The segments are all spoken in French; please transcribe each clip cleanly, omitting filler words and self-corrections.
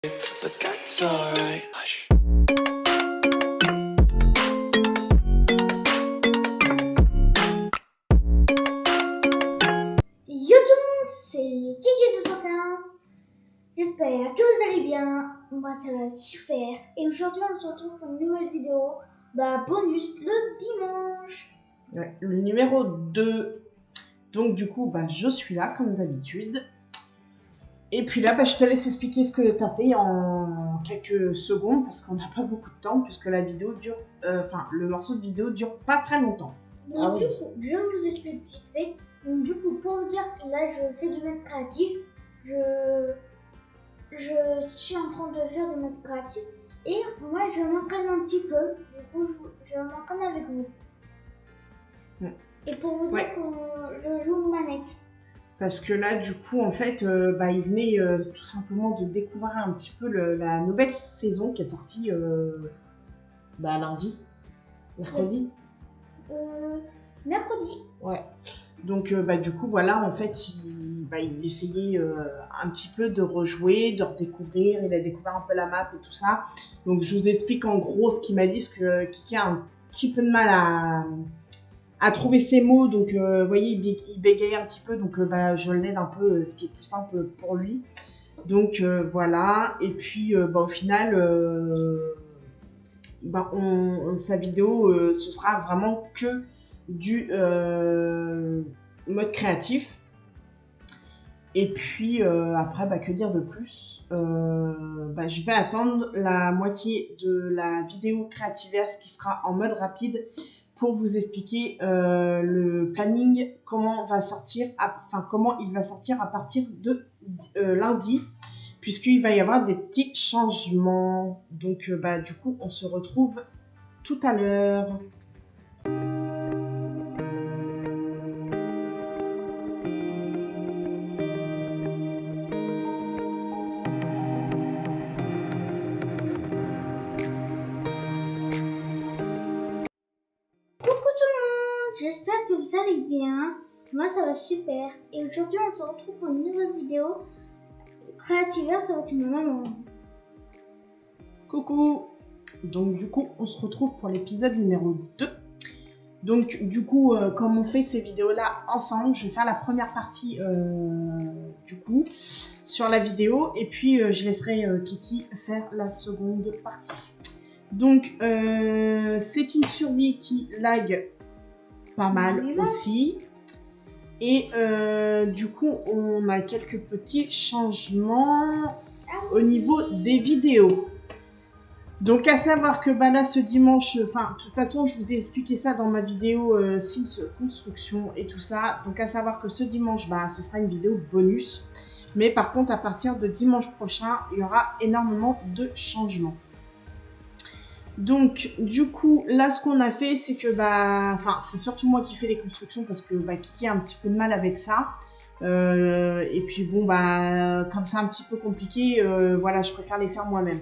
But that's alright. Hush. Yo tout le monde, c'est Kiki215. J'espère que vous allez bien. Moi ça va super. Et aujourd'hui on se retrouve pour une nouvelle vidéo. Bonus le dimanche. Ouais, le numéro 2. Donc du coup, je suis là comme d'habitude. Et puis là, je te laisse expliquer ce que tu as fait en quelques secondes parce qu'on n'a pas beaucoup de temps puisque la vidéo dure, le morceau de vidéo dure pas très longtemps. Donc du coup, je vous explique vite fait. Donc du coup, pour vous dire que là je fais du mètre créatif. Je suis en train de faire du mètre créatif. Et moi je m'entraîne un petit peu. Du coup, je m'entraîne avec vous. Ouais. Et pour vous dire que je joue une manette. Parce que là, du coup, en fait, il venait tout simplement de découvrir un petit peu la nouvelle saison qui est sortie lundi, mercredi. Mercredi. Ouais. Donc, du coup, voilà, en fait, il essayait un petit peu de rejouer, de redécouvrir. Il a découvert un peu la map et tout ça. Donc, je vous explique en gros ce qu'il m'a dit, parce que Kiki a un petit peu de mal à trouver ses mots. Donc, vous voyez, il bégaye un petit peu. Donc, je l'aide un peu, ce qui est plus simple pour lui. Donc, voilà. Et puis, au final, sa vidéo, ce sera vraiment que du mode créatif. Et puis après, que dire de plus, je vais attendre la moitié de la vidéo Creativerse qui sera en mode rapide pour vous expliquer le planning, comment il va sortir à partir de lundi, puisqu'il va y avoir des petits changements. Donc du coup, on se retrouve tout à l'heure. J'espère que vous allez bien. Moi ça va super. Et aujourd'hui on se retrouve pour une nouvelle vidéo Creativerse avec ma maman. Coucou. Donc du coup on se retrouve pour l'épisode numéro 2. Donc du coup comme on fait ces vidéos là ensemble, je vais faire la première partie du coup sur la vidéo et puis je laisserai Kiki faire la seconde partie. Donc c'est une survie qui lag pas mal aussi. Et du coup, on a quelques petits changements au niveau des vidéos. Donc, à savoir que là, ce dimanche, de toute façon, je vous ai expliqué ça dans ma vidéo Sims Construction et tout ça. Donc, à savoir que ce dimanche, ce sera une vidéo bonus. Mais par contre, à partir de dimanche prochain, il y aura énormément de changements. Donc, du coup, là, ce qu'on a fait, c'est que, c'est surtout moi qui fais les constructions parce que Kiki a un petit peu de mal avec ça. Et puis, comme c'est un petit peu compliqué, je préfère les faire moi-même.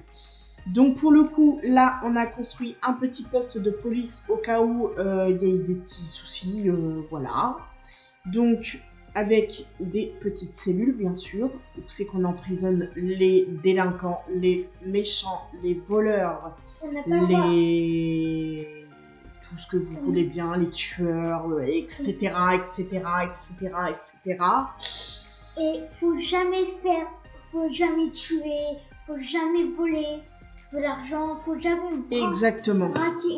Donc, pour le coup, là, on a construit un petit poste de police au cas où il y a eu des petits soucis, voilà. Donc, avec des petites cellules, bien sûr, où c'est qu'on emprisonne les délinquants, les méchants, les voleurs, tout ce que vous voulez bien, les tueurs, etc., etc., etc., etc. Et faut jamais tuer, faut jamais voler de l'argent, faut jamais braquer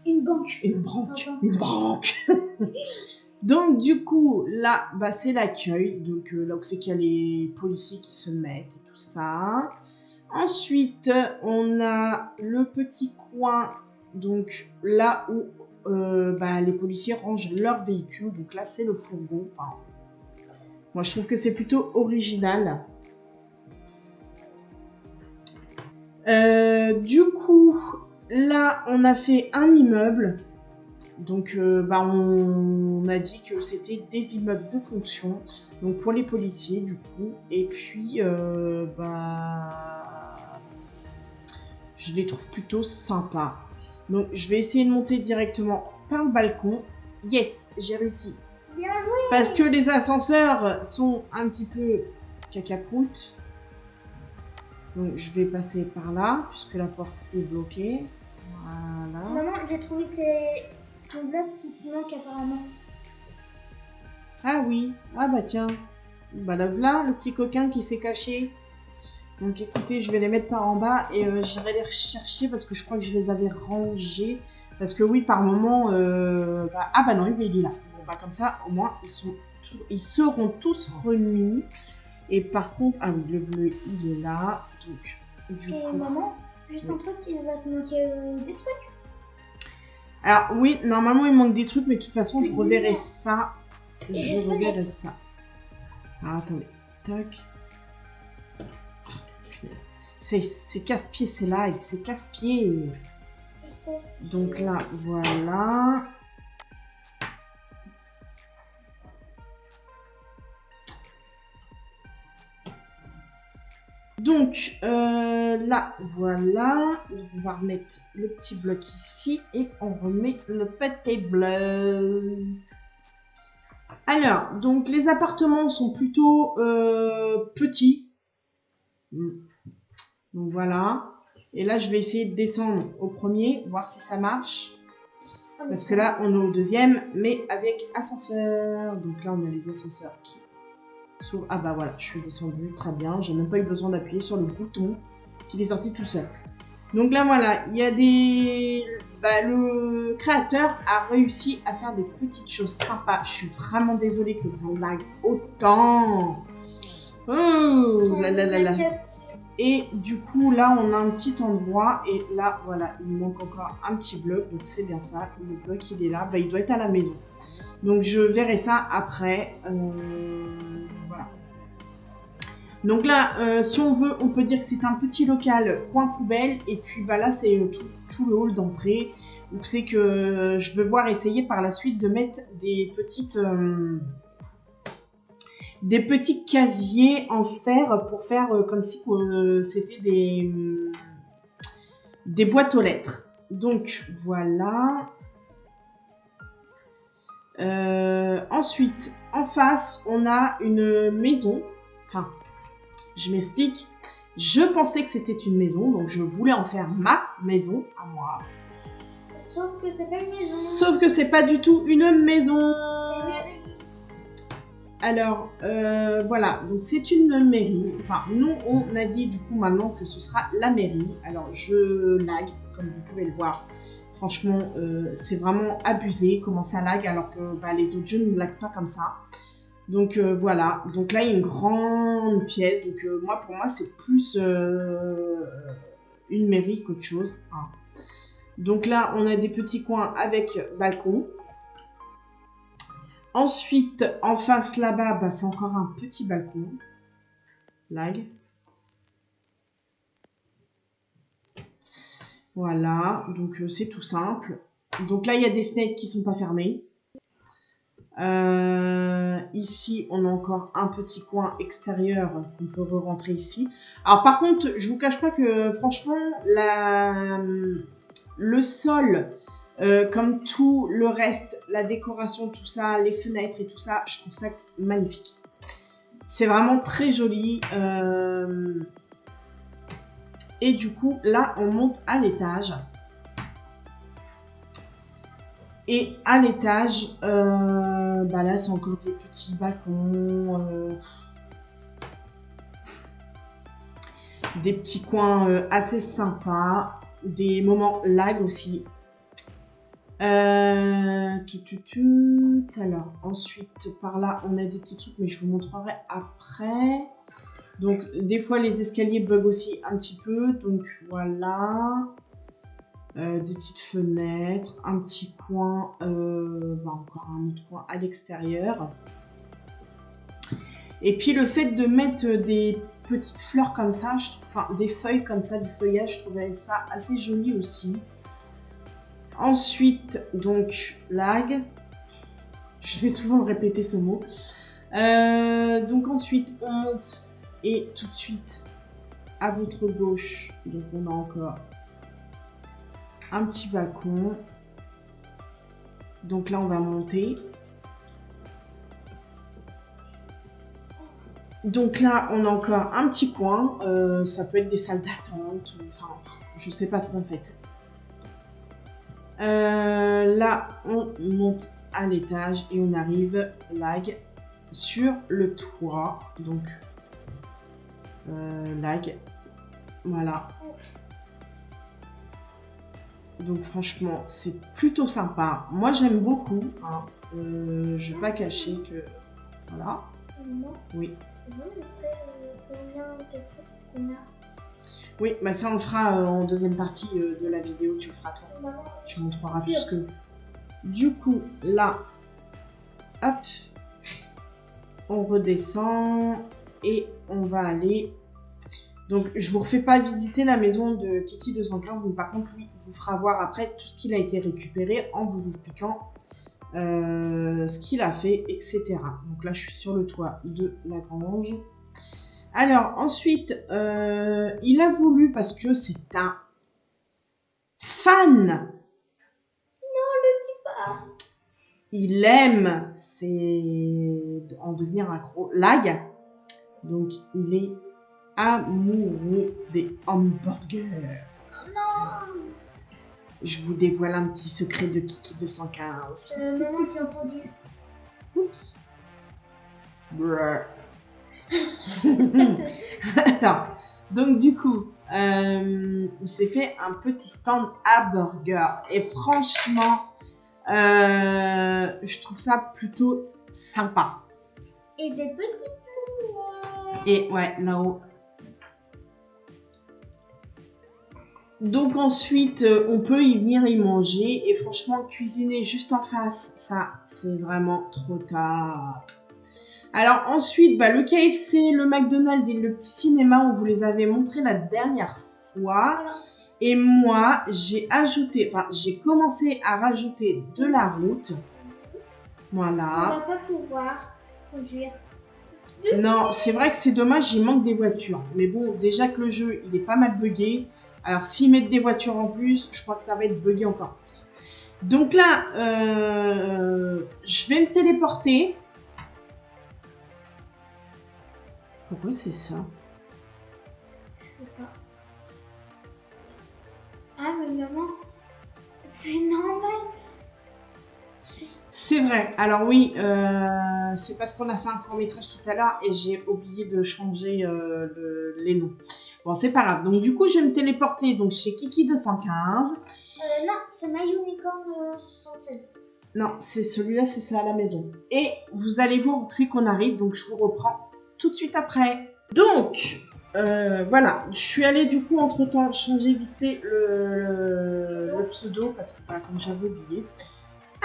une banque. Donc du coup, là, c'est l'accueil, donc là où c'est qu'il y a les policiers qui se mettent et tout ça. Ensuite, on a le petit coin, donc là où les policiers rangent leur véhicule. Donc là, c'est le fourgon. Moi, je trouve que c'est plutôt original. Du coup, là, on a fait un immeuble. Donc, on a dit que c'était des immeubles de fonction. Donc, pour les policiers, du coup. Et puis, je les trouve plutôt sympas. Donc, je vais essayer de monter directement par le balcon. Yes, j'ai réussi. Bien joué. Parce que les ascenseurs sont un petit peu cacaproutes. Donc je vais passer par là, puisque la porte est bloquée. Voilà. Maman, j'ai trouvé ton bloc qui te manque apparemment. Ah oui, ah bah tiens. Bah là, voilà le petit coquin qui s'est caché. Donc écoutez, je vais les mettre par en bas et j'irai les rechercher parce que je crois que je les avais rangés. Parce que oui, par moment... ah bah non, il est là. Bon bah comme ça, au moins, ils seront tous remis. Et par contre... Ah oui, le bleu, il est là. Donc, du Et coup... maman, juste un truc, il va te manquer des trucs. Alors oui, normalement, il manque des trucs, mais de toute façon, je Une reverrai lumière. ça. Et Je des reverrai fenêtres. ça. Alors attendez. Tac. C'est casse-pied, c'est là, et c'est casse-pied. Et ça, c'est- Donc là, voilà. Donc là, voilà. On va remettre le petit bloc ici et on remet le petit bleu. Alors, donc les appartements sont plutôt petits. Donc voilà. Et là, je vais essayer de descendre au premier, voir si ça marche. Parce que là, on est au deuxième, mais avec ascenseur. Donc là, on a les ascenseurs qui s'ouvrent. Ah bah voilà, je suis descendue, très bien. J'ai même pas eu besoin d'appuyer sur le bouton qui est sorti tout seul. Donc là, voilà, il y a des... Bah, le créateur a réussi à faire des petites choses sympas. Je suis vraiment désolée que ça lag autant. Oh là là là là. Et du coup, là, on a un petit endroit. Et là, voilà, il manque encore un petit bloc. Donc, c'est bien ça. Le bloc, il est là. Bah, il doit être à la maison. Donc, je verrai ça après. Voilà. Donc là, si on veut, on peut dire que c'est un petit local coin poubelle. Et puis, bah, là, c'est tout le hall d'entrée. Donc, c'est que je vais voir essayer par la suite de mettre des petits casiers en fer pour faire comme si c'était des boîtes aux lettres. Donc voilà. Ensuite, en face, on a une maison. Enfin, je m'explique. Je pensais que c'était une maison, donc je voulais en faire ma maison à moi. Sauf que c'est pas une maison. Sauf que c'est pas du tout une maison. C'est une mairie. Alors, voilà, donc c'est une mairie. Enfin, nous, on a dit du coup maintenant que ce sera la mairie. Alors, je lag, comme vous pouvez le voir. Franchement, c'est vraiment abusé comment ça lag, alors que bah, les autres jeux ne laguent pas comme ça. Donc, voilà. Donc là, il y a une grande pièce. Donc, pour moi, c'est plus une mairie qu'autre chose. Hein. Donc là, on a des petits coins avec balcon. Ensuite, en face là-bas, bah, c'est encore un petit balcon. Lag. Voilà, donc c'est tout simple. Donc là, il y a des fenêtres qui ne sont pas fermées. Ici, on a encore un petit coin extérieur qu'on peut re-rentrer ici. Alors par contre, je vous cache pas que franchement, le sol... comme tout le reste, la décoration, tout ça, les fenêtres et tout ça, je trouve ça magnifique. C'est vraiment très joli. Et du coup, là, on monte à l'étage. Et à l'étage, bah là, c'est encore des petits balcons. Des petits coins assez sympas. Des moments lag aussi. Alors, ensuite, par là, on a des petits trucs, mais je vous montrerai après. Donc, des fois, les escaliers bug aussi un petit peu. Donc, voilà. Des petites fenêtres, un petit coin, encore un autre coin à l'extérieur. Et puis, le fait de mettre des petites fleurs comme ça, enfin, des feuilles comme ça, du feuillage, je trouvais ça assez joli aussi. Ensuite, donc, lag. Je vais souvent répéter ce mot. Donc ensuite, on monte et tout de suite, à votre gauche, donc on a encore un petit balcon. Donc là, on va monter. Donc là, on a encore un petit coin. Ça peut être des salles d'attente. Enfin, je sais pas trop en fait. Là, on monte à l'étage et on arrive lag sur le toit. Donc, lag. Voilà. Donc franchement, c'est plutôt sympa. Moi, j'aime beaucoup. Hein. Je vais pas cacher que... Voilà. Non. Oui. Je vais montrer combien de trucs qu'on a. Oui, bah ça on le fera en deuxième partie de la vidéo. Tu le feras toi. Maman, Tu montreras tout ce que... Du coup, là, hop, on redescend et on va aller... Donc, je vous refais pas visiter la maison de Kiki 215, mais par contre, lui, il vous fera voir après tout ce qu'il a été récupéré en vous expliquant ce qu'il a fait, etc. Donc là, je suis sur le toit de la grange. Alors, ensuite, il a voulu, parce que c'est un fan. Il aime, c'est en devenir un gros lag. Donc, il est amoureux des hamburgers. non. Je vous dévoile un petit secret de Kiki 215. Maman, j'ai entendu. Oups. Brrr. Alors, donc du coup, il s'est fait un petit stand à burger. Et franchement, je trouve ça plutôt sympa. Et des petites lumières. Et ouais, là-haut. Donc ensuite, on peut y venir y manger. Et franchement, cuisiner juste en face, ça, c'est vraiment trop tard. Alors ensuite, bah, le KFC, le McDonald's et le petit cinéma, on vous les avait montrés la dernière fois. Voilà. Et moi, j'ai commencé à rajouter de la route. On Voilà. va pas pouvoir conduire. Non, c'est vrai que c'est dommage, il manque des voitures. Mais bon, déjà que le jeu, il est pas mal buggé. Alors, s'ils mettent des voitures en plus, je crois que ça va être buggé encore plus. Donc là, je vais me téléporter. Pourquoi c'est ça? Je sais pas. Ah, mais maman, c'est normal. C'est vrai. Alors oui, c'est parce qu'on a fait un court-métrage tout à l'heure et j'ai oublié de changer les noms. Bon, c'est pas grave. Donc du coup, je vais me téléporter donc, chez Kiki 215. Non, c'est My Unicorn 76. Non, c'est celui-là, c'est ça à la maison. Et vous allez voir où c'est qu'on arrive, donc je vous reprends tout de suite après. Donc, voilà, je suis allée du coup entre-temps changer vite fait le pseudo parce que voilà, comme j'avais oublié.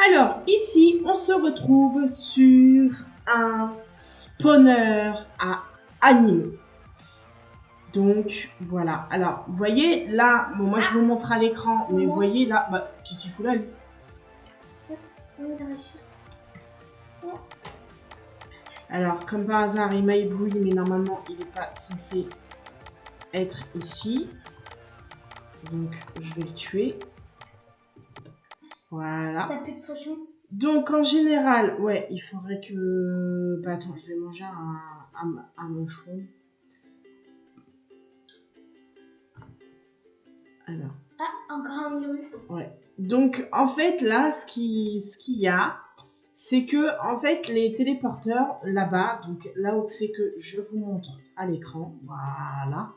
Alors, ici, on se retrouve sur un spawner à animaux. Donc, voilà. Alors, vous voyez, là, bon, moi, je vous montre à l'écran, mais vous voyez, là, bah, qu'est-ce qu'il fout là, lui? Alors, comme par hasard, il m'a ébloui, mais normalement, il n'est pas censé être ici. Donc, je vais le tuer. Voilà. T'as plus de potion? Donc, en général, ouais, il faudrait que... Bah, attends, je vais manger un moucheron. Alors. Ah, encore un mur. Ouais. Donc, en fait, là, ce qu'il y a, c'est que, en fait, les téléporteurs, là-bas, donc là où c'est que je vous montre à l'écran, voilà,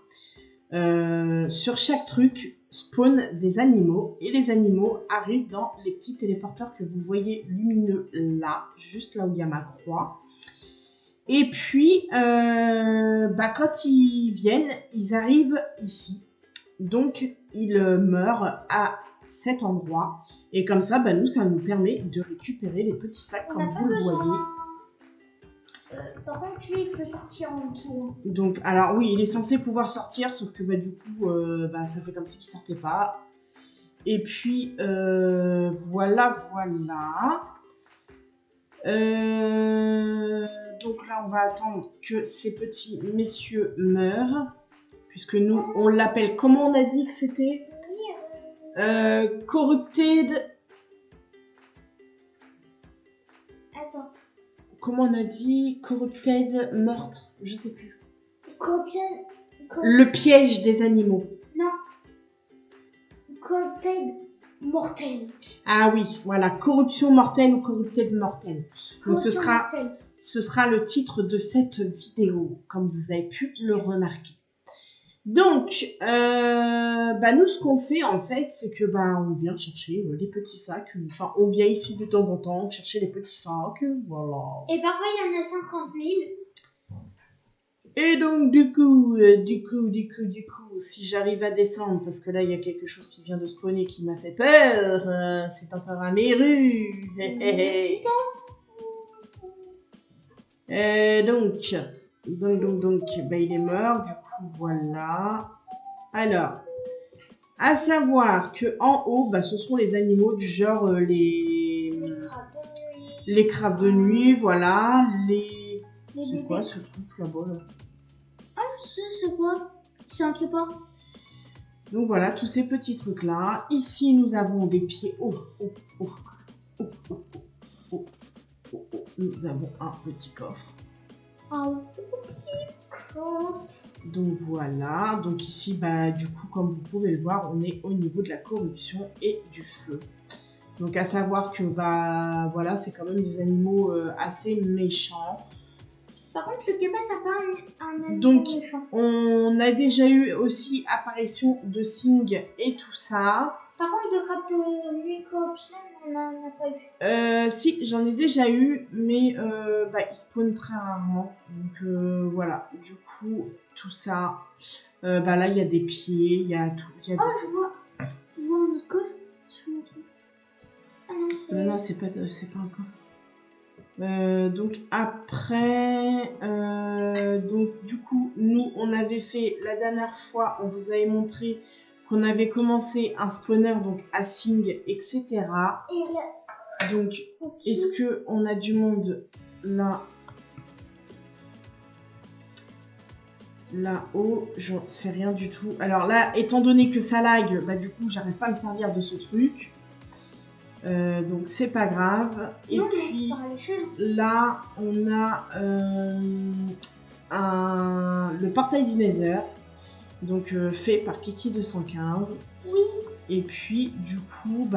sur chaque truc, spawn des animaux, et les animaux arrivent dans les petits téléporteurs que vous voyez lumineux là, juste là où il y a ma croix. Et puis, bah, quand ils viennent, ils arrivent ici. Donc, ils meurent à cet endroit. Et comme ça, bah, nous, ça nous permet de récupérer les petits sacs, comme vous le voyez. Par contre, lui, il peut sortir en dessous. Donc, alors oui, il est censé pouvoir sortir, sauf que bah, du coup, bah, ça fait comme si qu'il sortait pas. Et puis, voilà. Donc là, on va attendre que ces petits messieurs meurent. Puisque nous, on l'appelle... Comment on a dit que c'était? Corrupted... Attends. Comment on a dit? Corrupted meurtre. Je sais plus. Corruption. Le piège des animaux. Non. Cocktail mortel. Ah oui, voilà, corruption mortelle ou corrupted mortelle. Donc Corruption mortelle. ce sera le titre de cette vidéo, comme vous avez pu le remarquer. Donc, nous, ce qu'on fait, en fait, c'est que on vient chercher les petits sacs. Enfin, on vient ici de temps en temps chercher les petits sacs, voilà. Et parfois, il y en a 50 000. Et donc, du coup, si j'arrive à descendre, parce que là, il y a quelque chose qui vient de spawner qui m'a fait peur, c'est encore un méru. Donc, il est mort, du coup, voilà. Alors, à savoir que en haut, ce sont les animaux du genre les crabes de nuit, voilà, c'est quoi ce truc là-bas là? Ah, je sais, c'est quoi? C'est un képard. Donc voilà, tous ces petits trucs-là. Ici, nous avons des pieds. Nous avons un petit coffre. Un petit coffre. Donc voilà. Donc ici, du coup, comme vous pouvez le voir, on est au niveau de la corruption et du feu. Donc à savoir que, voilà, c'est quand même des animaux assez méchants. Par contre, le képard, ça pas un animal Donc, méchant. on a déjà eu aussi apparition de Sing et tout ça. Par contre, de crabe de nuit corruption, on n'en a pas eu. Si, j'en ai déjà eu, mais ils spawnent très rarement. Donc voilà, du coup, tout ça. Là, il y a des pieds, il y a tout. Je vois un autre coffre sur mon truc. Ah non, non, c'est pas un coffre. Donc après, donc du coup, nous, on avait fait la dernière fois, on vous avait montré qu'on avait commencé un spawner, donc à Sing, etc. Et là, donc, est-ce que on a du monde là? Là-haut, j'en sais rien du tout. Alors là, étant donné que ça lag, du coup, j'arrive pas à me servir de ce truc. Donc c'est pas grave. Sinon, et puis par l'échelle. là on a le portail du Nether, donc fait par Kiki215. Oui. Et puis du coup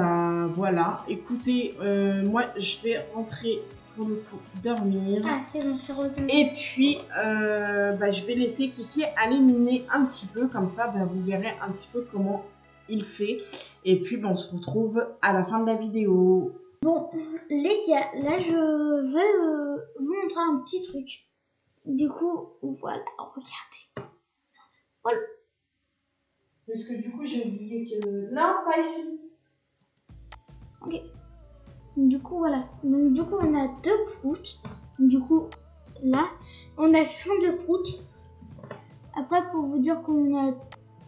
voilà. Écoutez, moi je vais rentrer pour le coup dormir. Ah c'est bon, c'est redonné. Et puis je vais laisser Kiki aller miner un petit peu, comme ça vous verrez un petit peu comment il fait. Et puis on se retrouve à la fin de la vidéo. Bon les gars, là je vais vous montrer un petit truc. Du coup, voilà, regardez. Voilà. Parce que du coup j'ai oublié que... Non, pas ici. Ok. Du coup voilà. Donc du coup on a 2 proutes. Du coup là, on a 102 proutes. Après pour vous dire qu'on a...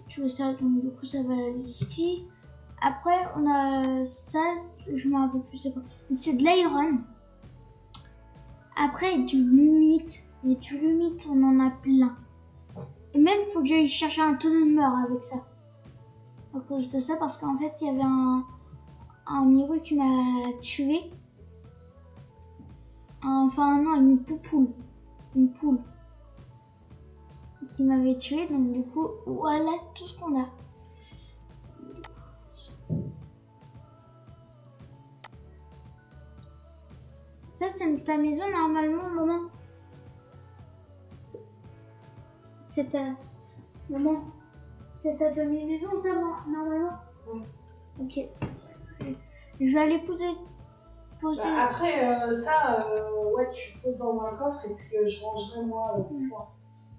Tu vois ça, donc du coup ça va ici. Après, on a ça, je me rappelle plus c'est quoi. C'est de l'iron. Après, du lumite. Et du lumite, on en a plein. Et même, il faut que j'aille chercher un tonneau de mort avec ça. À cause de ça, parce qu'en fait, il y avait un miroir qui m'a tué. Enfin, non, une poupoule. Une poule. Qui m'avait tué. Donc, du coup, voilà tout ce qu'on a. Ça, c'est ta maison normalement, maman. C'est ta... Maman, c'est ta demi-maison, ça, normalement. Ok. Je vais aller poser... Après, ça, ouais, tu poses dans un coffre et puis je rangerai moi,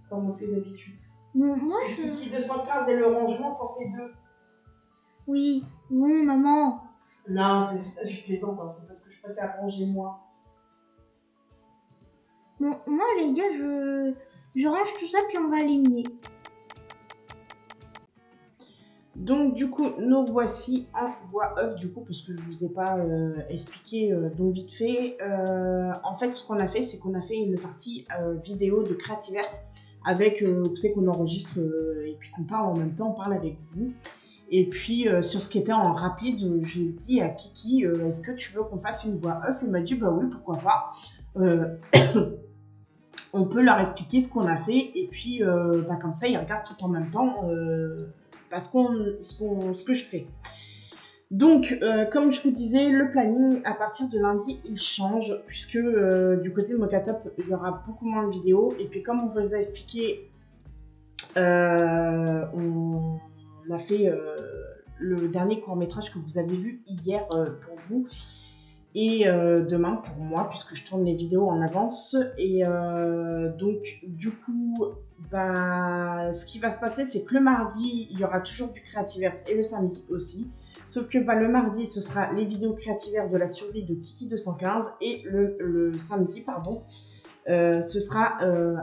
comme on fait d'habitude. Bon, moi, Kiki215 et le rangement, ça fait 2. Oui, bon, maman. Non, je plaisante, hein, c'est parce que je préfère ranger moi. Bon, moi, les gars, je range tout ça, puis on va éliminer. Donc du coup, nous voici en voix off, du coup, parce que je vous ai pas expliqué donc vite fait. En fait, ce qu'on a fait, c'est qu'on a fait une partie vidéo de Creativerse avec, vous savez qu'on enregistre et puis qu'on parle en même temps, on parle avec vous. Et puis, sur ce qui était en rapide, j'ai dit à Kiki, est-ce que tu veux qu'on fasse une voix off? Il m'a dit, bah oui, pourquoi pas. on peut leur expliquer ce qu'on a fait et puis comme ça ils regardent tout en même temps ce que je fais. Donc comme je vous disais, le planning à partir de lundi il change puisque du côté de Mocatop il y aura beaucoup moins de vidéos et puis comme on vous a expliqué, on a fait le dernier court-métrage que vous avez vu hier pour vous et demain pour moi puisque je tourne les vidéos en avance et donc du coup ce qui va se passer c'est que le mardi il y aura toujours du Creativerse et le samedi aussi, sauf que le mardi ce sera les vidéos Creativerse de la survie de Kiki 215 et le samedi pardon ce sera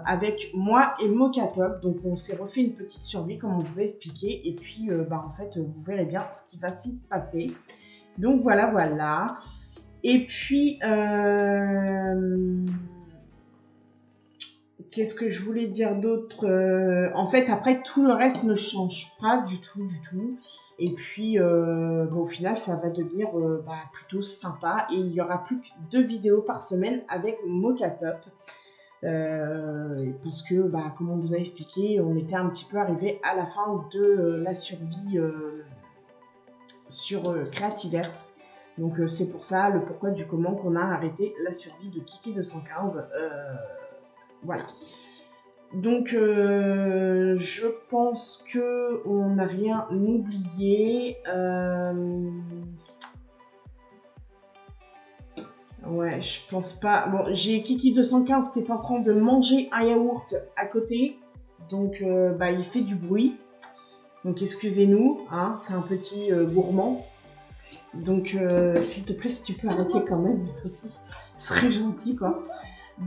avec moi et Mocatop. Donc on s'est refait une petite survie comme on vous a expliqué et puis en fait vous verrez bien ce qui va s'y passer. Donc voilà. Et puis qu'est-ce que je voulais dire d'autre, en fait après tout le reste ne change pas du tout. Et puis au final ça va devenir plutôt sympa et il y aura plus que 2 vidéos par semaine avec Mocatop parce que comme on vous a expliqué, on était un petit peu arrivé à la fin de la survie sur Creativerse. Donc c'est pour ça le pourquoi du comment qu'on a arrêté la survie de Kiki 215. Voilà. Donc je pense que on n'a rien oublié. Ouais, je pense pas. Bon, j'ai Kiki 215 qui est en train de manger un yaourt à côté. Donc il fait du bruit. Donc excusez-nous, hein, c'est un petit gourmand. Donc s'il te plaît, si tu peux arrêter quand même aussi, ce serait gentil quoi.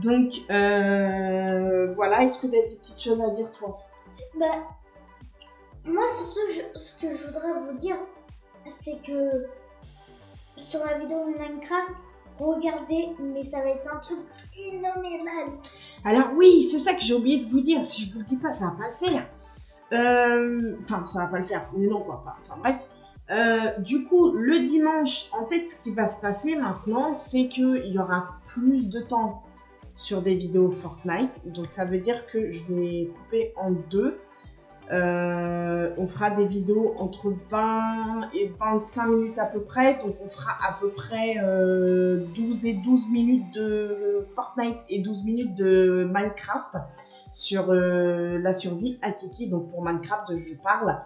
Donc voilà, est-ce que tu as des petites choses à dire toi? Moi surtout ce que je voudrais vous dire c'est que sur la vidéo Minecraft, regardez, mais ça va être un truc phénoménal. Alors oui, c'est ça que j'ai oublié de vous dire, si je vous le dis pas ça va pas le faire. Enfin ça va pas le faire, mais non quoi, enfin bref. Du coup, le dimanche, en fait, ce qui va se passer maintenant, c'est qu'il y aura plus de temps sur des vidéos Fortnite. Donc, ça veut dire que je vais couper en 2. On fera des vidéos entre 20 et 25 minutes à peu près. Donc, on fera à peu près 12 minutes de Fortnite et 12 minutes de Minecraft sur la survie à Kiki. Donc, pour Minecraft, je parle.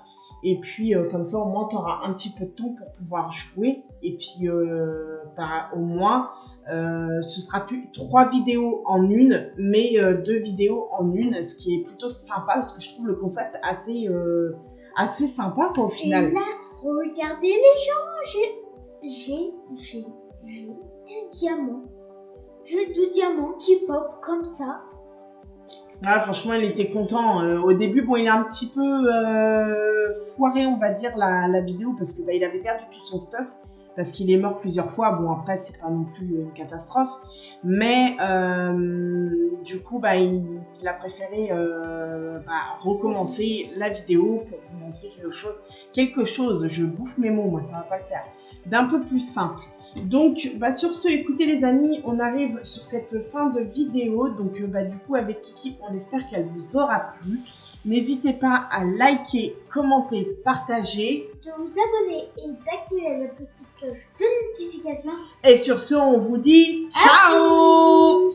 Et puis, comme ça, au moins, tu auras un petit peu de temps pour pouvoir jouer. Et puis, au moins, ce sera plus 3 vidéos en une, mais 2 vidéos en une, ce qui est plutôt sympa parce que je trouve le concept assez sympa quoi, au final. Et là, regardez les gens, j'ai du diamant. J'ai du diamant qui pop comme ça. Ah, franchement, il était content. Au début, bon, il a un petit peu foiré, on va dire, la vidéo parce que il avait perdu tout son stuff. Parce qu'il est mort plusieurs fois. Bon, après, c'est pas non plus une catastrophe. Mais du coup, il a préféré recommencer la vidéo pour vous montrer quelque chose. Je bouffe mes mots, moi, ça va pas le faire. D'un peu plus simple. Donc, sur ce, écoutez les amis, on arrive sur cette fin de vidéo. Donc, du coup, avec Kiki, on espère qu'elle vous aura plu. N'hésitez pas à liker, commenter, partager. De vous abonner et d'activer la petite cloche de notification. Et sur ce, on vous dit ciao!